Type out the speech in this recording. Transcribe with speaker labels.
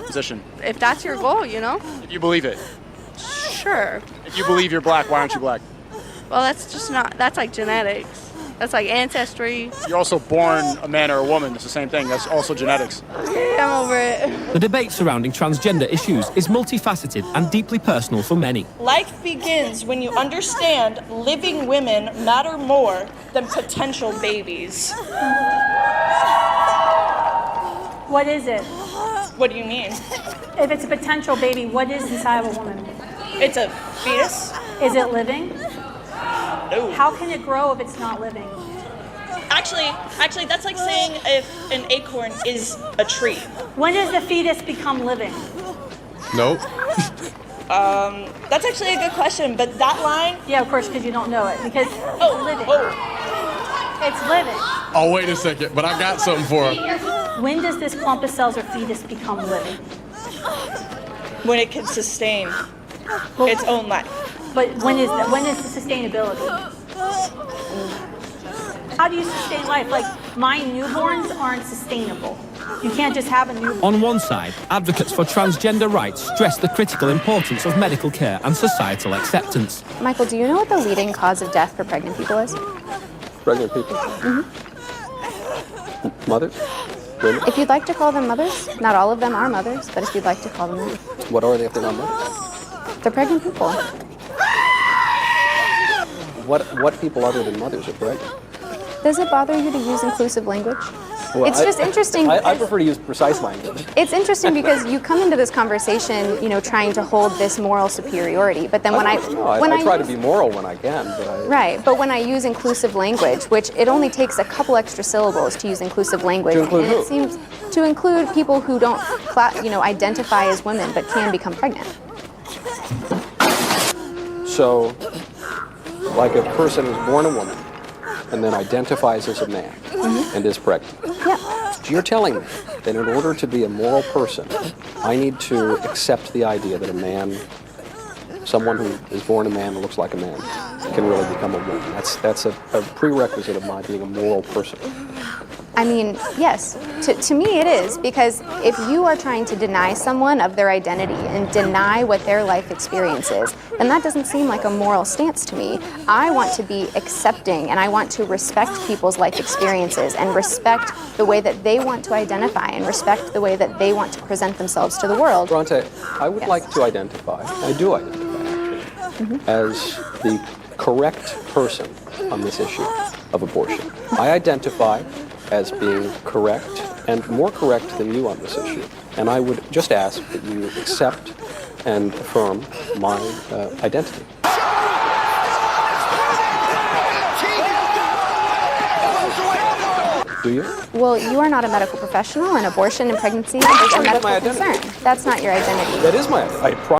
Speaker 1: Position.
Speaker 2: If that's your goal, you know?
Speaker 1: If you believe it.
Speaker 2: Sure.
Speaker 1: If you believe you're black, why aren't you black?
Speaker 2: Well, that's just not, that's like genetics. That's like ancestry.
Speaker 1: You're also born a man or a woman. It's the same thing. That's also genetics.
Speaker 2: I'm over it.
Speaker 3: The debate surrounding transgender issues is multifaceted and deeply personal for many.
Speaker 4: Life begins when you understand living women matter more than potential babies.
Speaker 5: What is it?
Speaker 4: What do you mean?
Speaker 5: If it's a potential baby, what is inside of a woman?
Speaker 4: It's a fetus?
Speaker 5: Is it living?
Speaker 4: No.
Speaker 5: How can it grow if it's not living?
Speaker 4: Actually, that's like saying if an acorn is a tree.
Speaker 5: When does the fetus become living?
Speaker 6: Nope.
Speaker 4: That's actually a good question, but that line...
Speaker 5: Yeah, of course, because you don't know it. Because it's living. It's living.
Speaker 6: Oh, wait a second, but I got something for her.
Speaker 5: When does this clump of cells or fetus become living?
Speaker 4: When it can sustain its own life.
Speaker 5: But when is the sustainability? How do you sustain life? Like, my newborns aren't sustainable. You can't just have a newborn.
Speaker 3: On one side, advocates for transgender rights stress the critical importance of medical care and societal acceptance.
Speaker 7: Michael, do you know what the leading cause of death for pregnant people is?
Speaker 8: Pregnant people? Mothers? Women?
Speaker 7: If you'd like to call them mothers, not all of them are mothers, but if you'd like to call them that.
Speaker 8: What are they if they're not mothers?
Speaker 7: They're pregnant people.
Speaker 8: What people other than mothers are pregnant?
Speaker 7: Does it bother you to use inclusive language?
Speaker 8: Well,
Speaker 7: It's just interesting.
Speaker 8: I prefer to use precise language.
Speaker 7: It's interesting because you come into this conversation, you know, trying to hold this moral superiority, but then
Speaker 8: I try to be moral when I can, but
Speaker 7: Right, but when I use inclusive language, which it only takes a couple extra syllables to use inclusive language,
Speaker 8: To include
Speaker 7: and
Speaker 8: who?
Speaker 7: it seems to include people who don't, identify as women but can become pregnant.
Speaker 8: So, like a person who's born a woman and then identifies as a man and is pregnant.
Speaker 7: Yeah.
Speaker 8: So you're telling me that in order to be a moral person, I need to accept the idea that a man, someone who is born a man and looks like a man, can really become a woman. That's a prerequisite of my being a moral person.
Speaker 7: I mean, yes, to me it is, because if you are trying to deny someone of their identity and deny what their life experience is, then that doesn't seem like a moral stance to me. I want to be accepting and I want to respect people's life experiences and respect the way that they want to identify and respect the way that they want to present themselves to the world.
Speaker 8: Bronte, I would
Speaker 7: Yes.
Speaker 8: like to identify, I do identify actually, as the correct person on this issue of abortion. I identify as being correct and more correct than you on this issue. And I would just ask that you accept and affirm my identity. Do you?
Speaker 7: Well, you are not a medical professional, and abortion and pregnancy is a
Speaker 8: That's my
Speaker 7: medical
Speaker 8: identity.
Speaker 7: concern. That's not your identity.
Speaker 8: That is my identity.